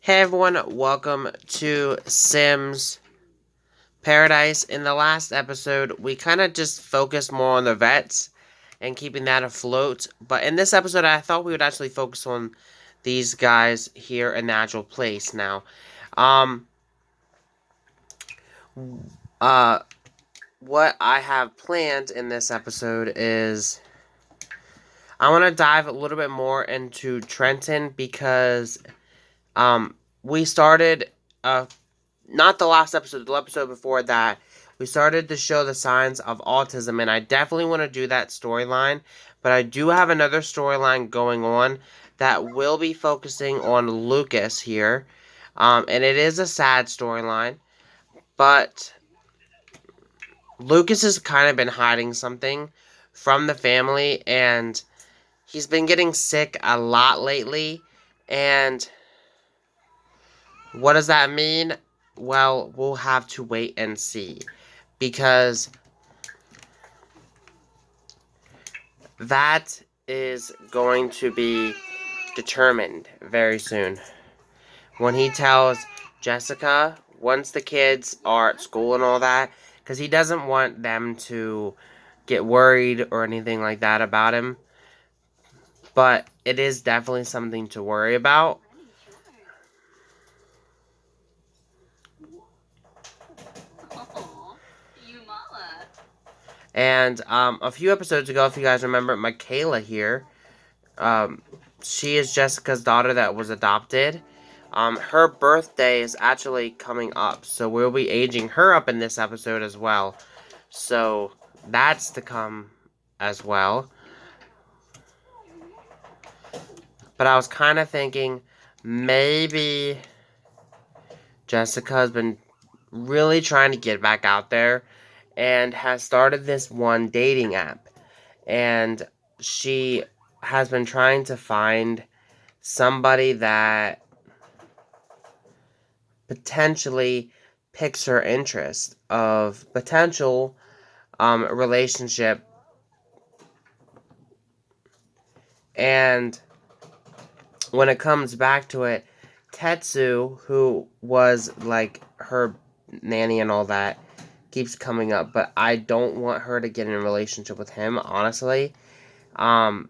Hey everyone, welcome to Sims Paradise. In the last episode, we kind of just focused more on the vets and keeping that afloat. But in this episode, I thought we would actually focus on these guys here in Natural Place now. Um, uh, what I have planned in this episode is I want to dive a little bit more into Trenton because we started not the last episode, the episode before that, we started to show the signs of autism, and I definitely want to do that storyline, but I do have another storyline going on that will be focusing on Lucas here, and it is a sad storyline, but Lucas has kind of been hiding something from the family, and he's been getting sick a lot lately, and what does that mean? Well, we'll have to wait and see. Because that is going to be determined very soon. When he tells Jessica, once the kids are at school and all that, because he doesn't want them to get worried or anything like that about him. But it is definitely something to worry about. And a few episodes ago, if you guys remember, Makayla here, she is Jessica's daughter that was adopted. Her birthday is actually coming up, so we'll be aging her up in this episode as well. So that's to come as well. But I was kind of thinking maybe Jessica has been really trying to get back out there and has started this one dating app. And she has been trying to find somebody that potentially piques her interest of potential relationship. And when it comes back to it, Tetsu, who was like her nanny and all that, keeps coming up, but I don't want her to get in a relationship with him, honestly. But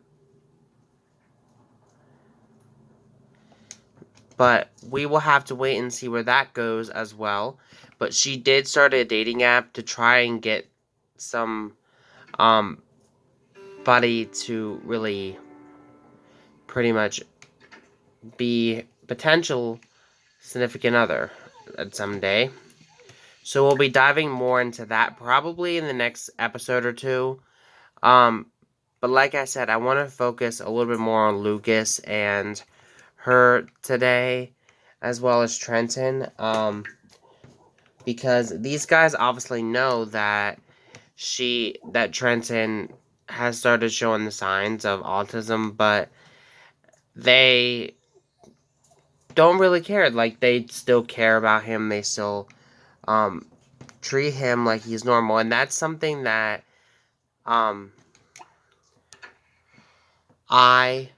we will have to wait and see where that goes as well. But she did start a dating app to try and get some buddy to really pretty much be potential significant other at some day. So we'll be diving more into that probably in the next episode or two. Um, but like I said, I want to focus a little bit more on Lucas and her today, as well as Trenton. Because these guys obviously know that Trenton has started showing the signs of autism, but they don't really care. Like, they still care about him. They still treat him like he's normal, and that's something that I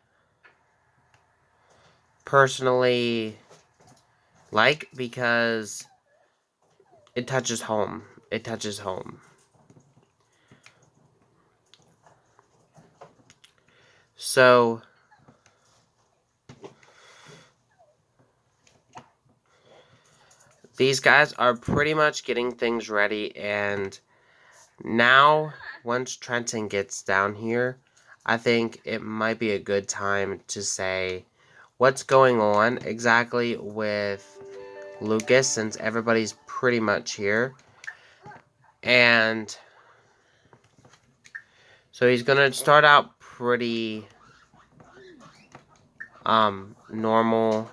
personally like because it touches home. It touches home. So these guys are pretty much getting things ready, and now once Trenton gets down here, I think it might be a good time to say what's going on exactly with Lucas, since everybody's pretty much here. And so he's gonna start out pretty normal.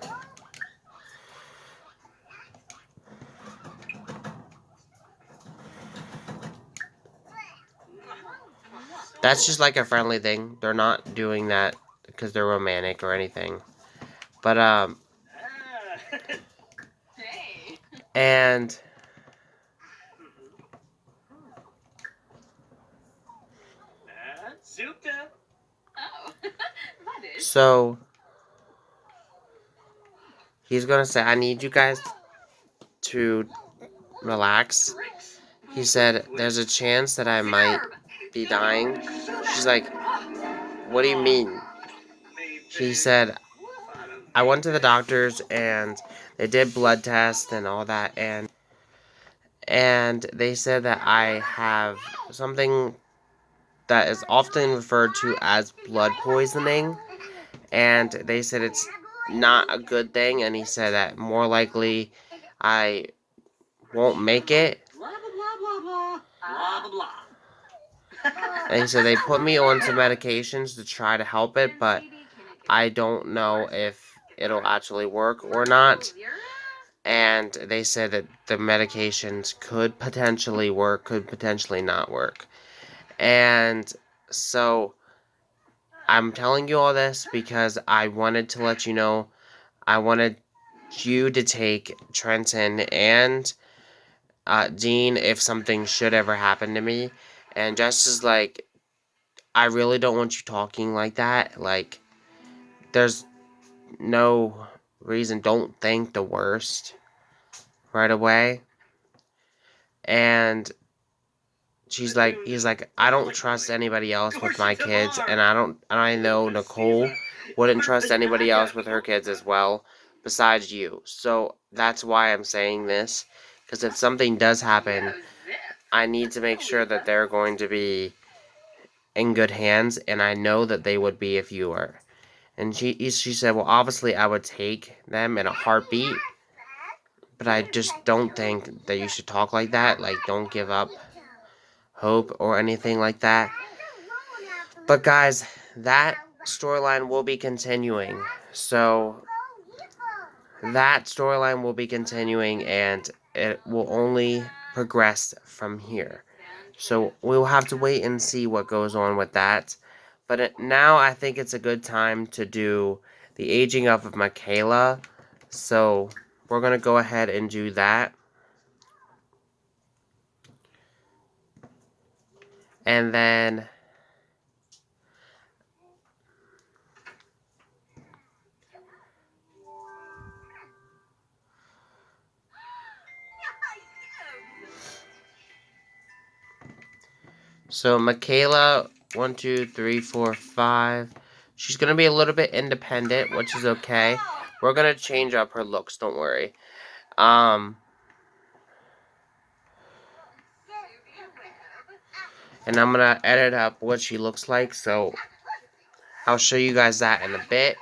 That's just like a friendly thing. They're not doing that because they're romantic or anything. But and so he's gonna say, I need you guys to relax. He said, there's a chance that I might be dying. She's like, what do you mean? He said, I went to the doctors and they did blood tests and all that, and they said that I have something that is often referred to as blood poisoning, and they said it's not a good thing, and he said that more likely I won't make it. And he said they put me on some medications to try to help it, but I don't know if it'll actually work or not. And they said that the medications could potentially work, could potentially not work. And so I'm telling you all this because I wanted to let you know, I wanted you to take Trenton and Dean if something should ever happen to me. And just as, like, I really don't want you talking like that. Like, there's no reason. Don't think the worst right away. And he's like, I don't trust anybody else with my kids, and I know Nicole wouldn't trust anybody else with her kids as well, besides you. So that's why I'm saying this, because if something does happen, I need to make sure that they're going to be in good hands, and I know that they would be if you were. And she said, well, obviously I would take them in a heartbeat, but I just don't think that you should talk like that. Like, don't give up hope or anything like that. But guys, that storyline will be continuing. So that storyline will be continuing, and it will only progress from here. So we'll have to wait and see what goes on with that. But now I think it's a good time to do the aging up of Makayla. So we're going to go ahead and do that. And then so Makayla, 1, 2, 3, 4, 5. She's going to be a little bit independent, which is okay. We're going to change up her looks, don't worry. And I'm going to edit up what she looks like, so I'll show you guys that in a bit.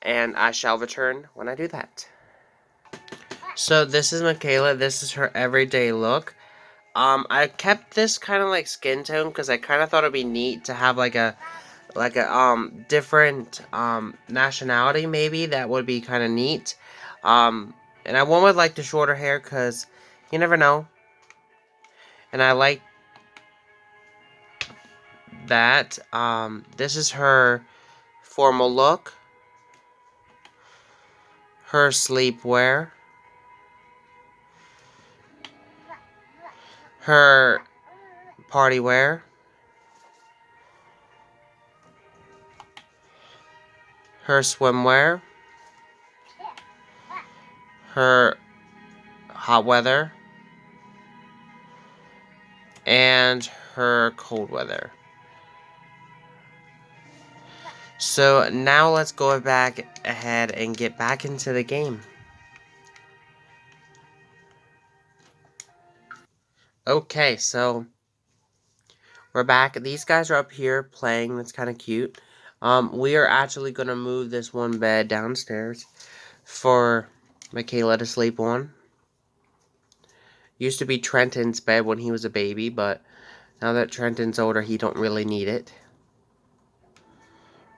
And I shall return when I do that. So this is Makayla. This is her everyday look. I kept this kind of like skin tone because I kind of thought it'd be neat to have like a different nationality maybe. That would be kind of neat. And I went with like the shorter hair because you never know. And I like that. This is her formal look. Her sleepwear. Her party wear. Her swimwear. Her hot weather. And her cold weather. So now let's go back ahead and get back into the game. Okay, so we're back. These guys are up here playing. That's kind of cute. We are actually going to move this one bed downstairs for Makayla to sleep on. Used to be Trenton's bed when he was a baby, but now that Trenton's older, he don't really need it.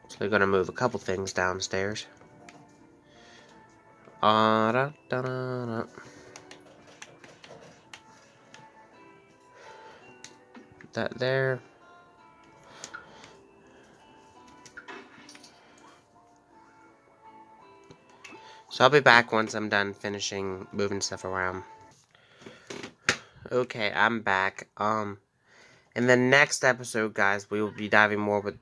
So we're going to move a couple things downstairs. Da, da, da. That there. So I'll be back once I'm done finishing moving stuff around. Okay, I'm back. In the next episode, guys, we will be diving more with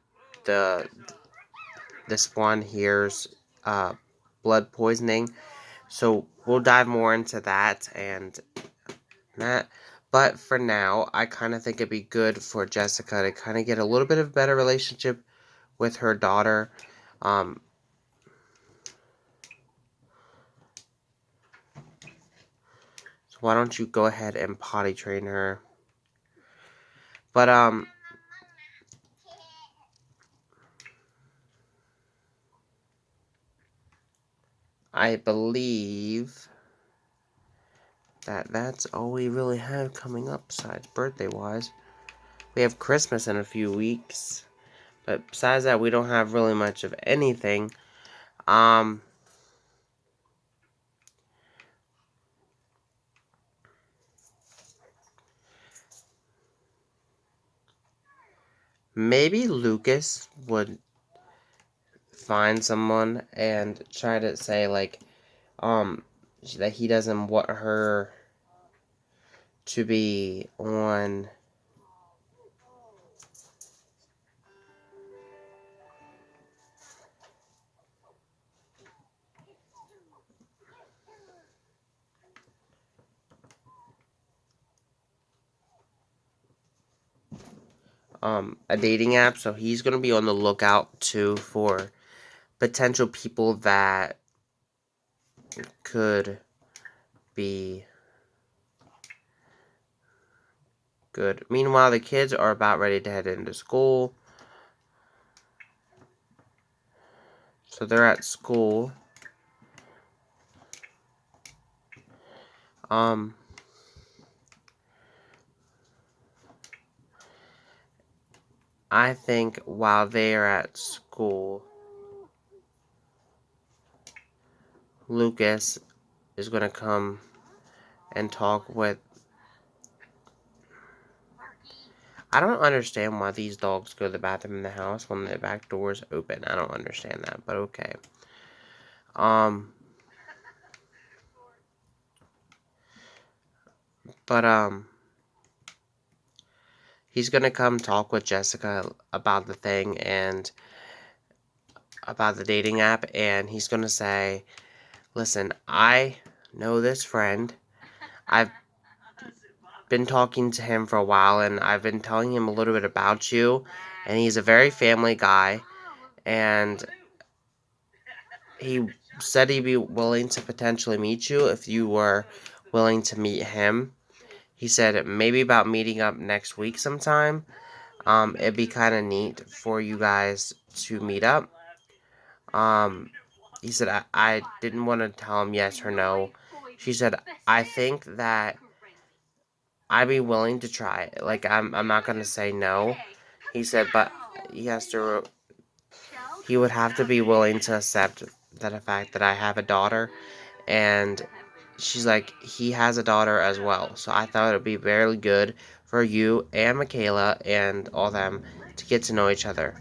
this one here's blood poisoning. So we'll dive more into that and that. But for now, I kind of think it'd be good for Jessica to kind of get a little bit of a better relationship with her daughter. Um, so why don't you go ahead and potty train her? But I believe that that's all we really have coming up besides birthday wise. We have Christmas in a few weeks, but besides that, we don't have really much of anything. Um, maybe Lucas would find someone and try to say like, um, that he doesn't want her to be on a dating app, so he's gonna be on the lookout too for potential people that could be good. Meanwhile, the kids are about ready to head into school. So they're at school. Um, I think while they are at school, Lucas is gonna come and talk with. I don't understand why these dogs go to the bathroom in the house when the back door is open. I don't understand that, but okay. Um, but he's gonna come talk with Jessica about the thing and about the dating app, and he's gonna say, "Listen, I know this friend. I've been talking to him for a while, and I've been telling him a little bit about you, and he's a very family guy, and he said he'd be willing to potentially meet you if you were willing to meet him. He said maybe about meeting up next week sometime. It'd be kind of neat for you guys to meet up. Um, he said I didn't want to tell him yes or no. She said I think that I'd be willing to try it. Like I'm not gonna say no. He said, but he has to. He would have to be willing to accept that the fact that I have a daughter, and she's like, he has a daughter as well. So I thought it would be very good for you and Makayla and all them to get to know each other.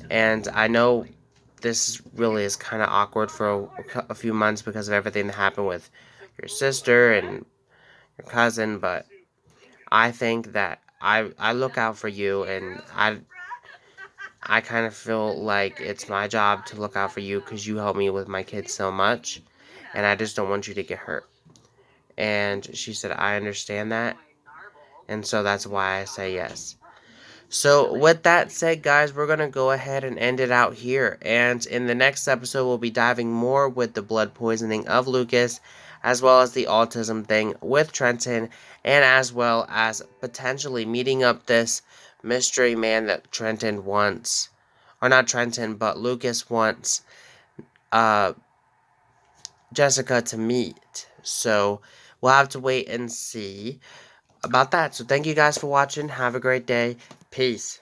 And I know this really is kind of awkward for a few months because of everything that happened with your sister and your cousin, but I think that I look out for you, and I kind of feel like it's my job to look out for you because you help me with my kids so much, and I just don't want you to get hurt. And she said, I understand that, and so that's why I say yes. So, with that said, guys, we're going to go ahead and end it out here. And in the next episode, we'll be diving more with the blood poisoning of Lucas, as well as the autism thing with Trenton, and as well as potentially meeting up this mystery man that Trenton wants. Or not Trenton, but Lucas wants uh, Jessica to meet. So, we'll have to wait and see about that. So, thank you guys for watching. Have a great day. Peace.